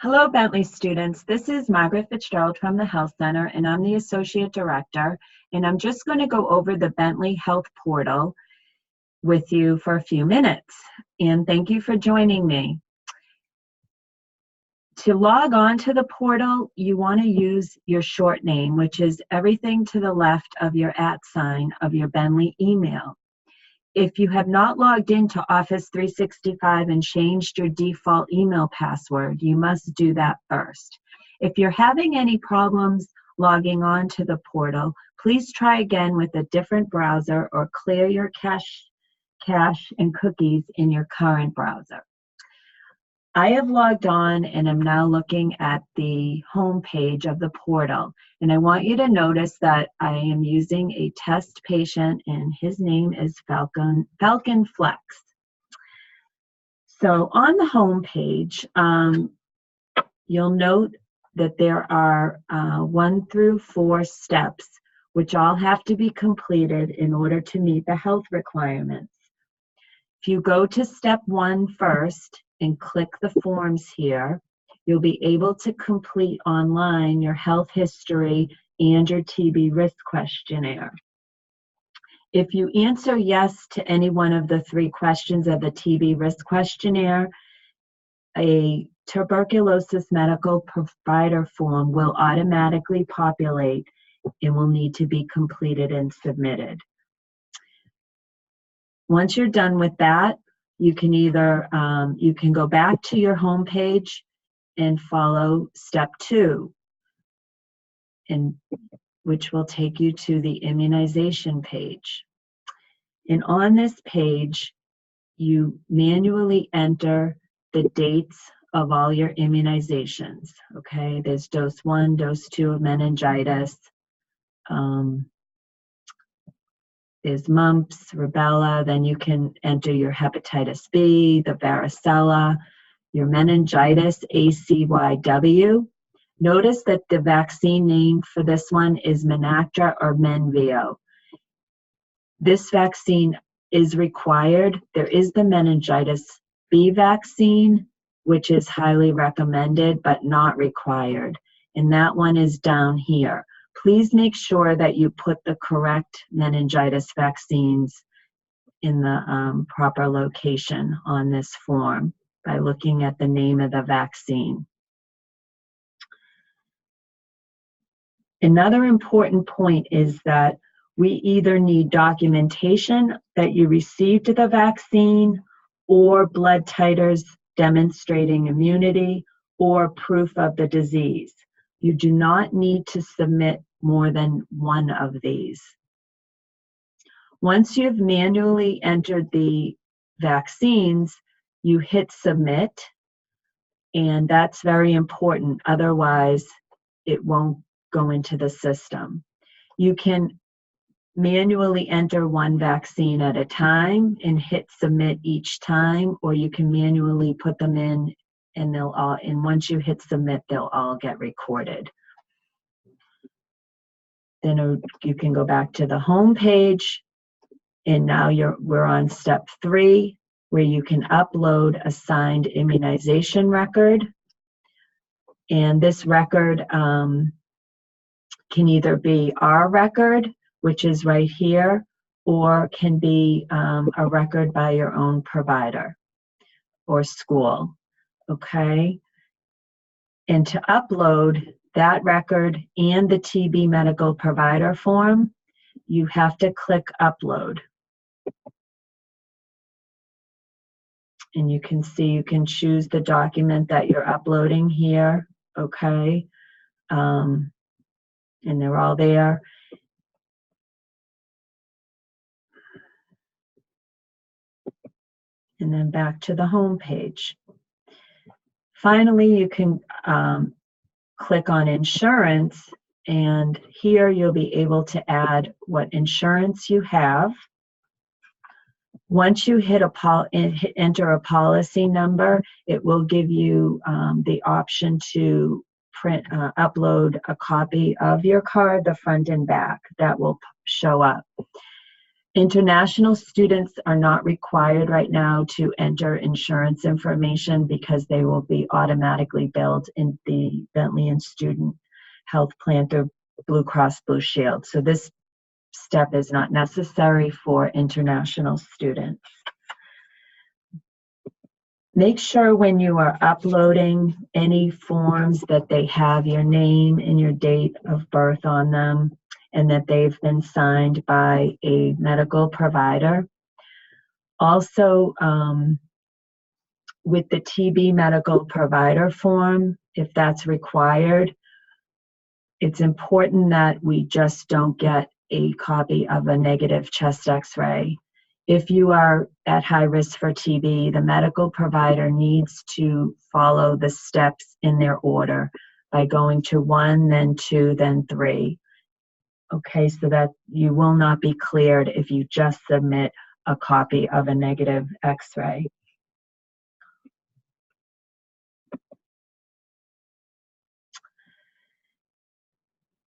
Hello, Bentley students. This is Margaret Fitzgerald from the Health Center, and I'm the Associate Director. And I'm just going to go over the Bentley Health Portal with you for a few minutes. And thank you for joining me. To log on to the portal, you want to use your short name, which is everything to the left of your @ sign of your Bentley email. If you have not logged into Office 365 and changed your default email password, you must do that first. If you're having any problems logging on to the portal, please try again with a different browser or clear your cache and cookies in your current browser. I have logged on and I'm now looking at the home page of the portal. And I want you to notice that I am using a test patient and his name is Falcon Flex. So on the home page, you'll note that there are 1 through 4 steps, which all have to be completed in order to meet the health requirements. If you go to step 1 first, and click the forms here, you'll be able to complete online your health history and your TB risk questionnaire. If you answer yes to any one of the 3 questions of the TB risk questionnaire, a tuberculosis medical provider form will automatically populate and will need to be completed and submitted. Once you're done with that, you can either, you can go back to your home page and follow step 2, which will take you to the immunization page. And on this page, you manually enter the dates of all your immunizations, okay? There's dose 1, dose 2 of meningitis, there's mumps, rubella, then you can enter your hepatitis B, the varicella, your meningitis, ACYW. Notice that the vaccine name for this one is Menactra or Menveo. This vaccine is required. There is the meningitis B vaccine, which is highly recommended but not required. And that one is down here. Please make sure that you put the correct meningitis vaccines in the proper location on this form by looking at the name of the vaccine. Another important point is that we either need documentation that you received the vaccine or blood titers demonstrating immunity or proof of the disease. You do not need to submit more than one of these. Once you've manually entered the vaccines, you hit submit, and that's very important. Otherwise, it won't go into the system. You can manually enter one vaccine at a time and hit submit each time, or you can manually put them in and they'll all, and once you hit submit, they'll all get recorded. Then you can go back to the home page, and now we're on step 3, where you can upload a signed immunization record. And this record can either be our record, which is right here, or can be a record by your own provider or school, okay? And to upload that record and the TB medical provider form, you have to click upload. And you can see, you can choose the document that you're uploading here, okay? And they're all there. And then back to the home page. Finally, you can click on insurance, and here you'll be able to add what insurance you have. Once you hit enter a policy number, it will give you the option to upload a copy of your card, the front and back. That will show up. International students are not required right now to enter insurance information because they will be automatically billed in the Bentley and Student Health Plan through Blue Cross Blue Shield. So this step is not necessary for international students. Make sure when you are uploading any forms that they have your name and your date of birth on them, and that they've been signed by a medical provider. Also, with the TB medical provider form, if that's required, it's important that we just don't get a copy of a negative chest x-ray. If you are at high risk for TB, the medical provider needs to follow the steps in their order by going to 1, then 2, then 3. Okay, so that you will not be cleared if you just submit a copy of a negative x-ray.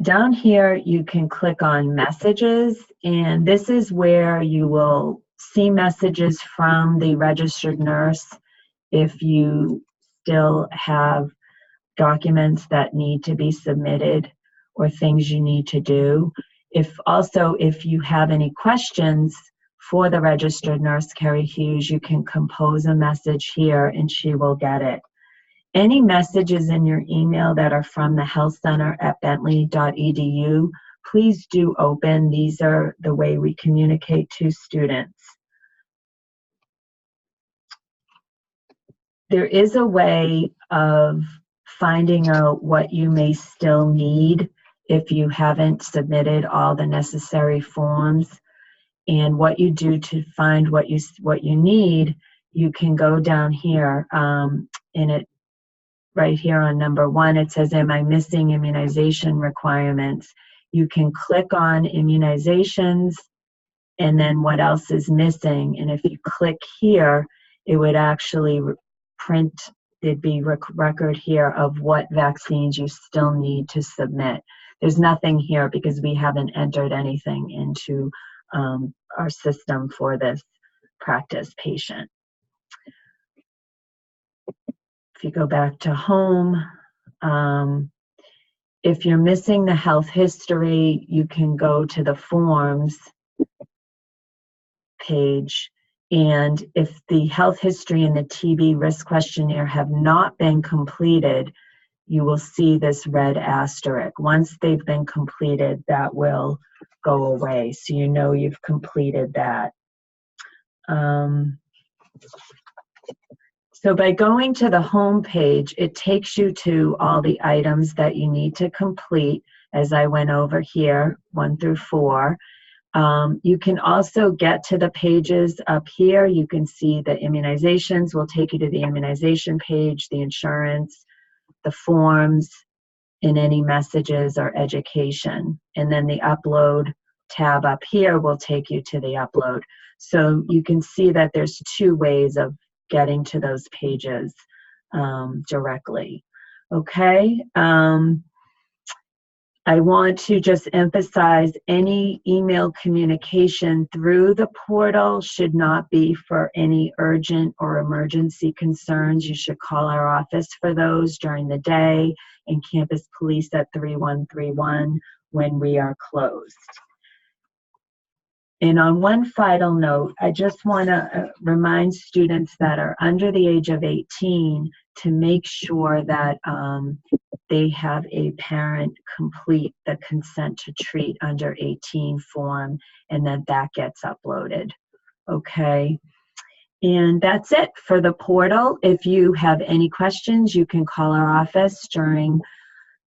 Down here, you can click on messages, and this is where you will see messages from the registered nurse if you still have documents that need to be submitted or things you need to do. If you have any questions for the registered nurse, Carrie Hughes, you can compose a message here and she will get it. Any messages in your email that are from the health center at bentley.edu, please do open. These are the way we communicate to students. There is a way of finding out what you may still need if you haven't submitted all the necessary forms. And what you do to find what you need, you can go down here, and it right here on number 1, it says, am I missing immunization requirements? You can click on immunizations and then what else is missing. And if you click here, it would actually print, there'd be record here of what vaccines you still need to submit. There's nothing here because we haven't entered anything into our system for this practice patient. If you go back to home, if you're missing the health history, you can go to the forms page. And if the health history and the TB risk questionnaire have not been completed, you will see this red asterisk. Once they've been completed, that will go away. So you know you've completed that. So by going to the home page, it takes you to all the items that you need to complete, as I went over here, 1 through 4. You can also get to the pages up here. You can see the immunizations will take you to the immunization page, the insurance, the forms, and any messages or education. And then the upload tab up here will take you to the upload. So you can see that there's 2 ways of getting to those pages directly. Okay. I want to just emphasize any email communication through the portal should not be for any urgent or emergency concerns. You should call our office for those during the day and campus police at 3131 when we are closed. And on one final note, I just want to remind students that are under the age of 18 to make sure that they have a parent complete the consent to treat under 18 form and that gets uploaded. Okay. And that's it for the portal. If you have any questions, you can call our office during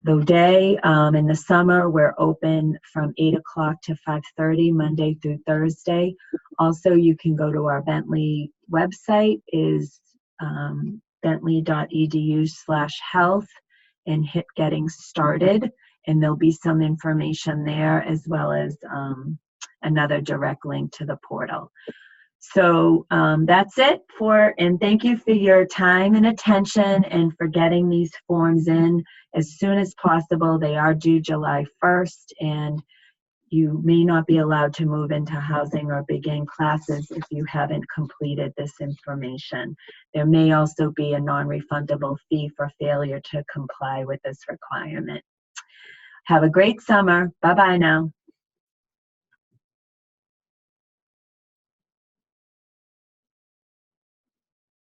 the day. In the summer, we're open from 8 o'clock to 5:30, Monday through Thursday. Also, you can go to our Bentley website, is bentley.edu/health, and hit getting started. And there'll be some information there as well as another direct link to the portal. So that's it and thank you for your time and attention and for getting these forms in as soon as possible. They are due July 1st, and you may not be allowed to move into housing or begin classes if you haven't completed this information. There may also be a non-refundable fee for failure to comply with this requirement. Have a great summer. Bye-bye now.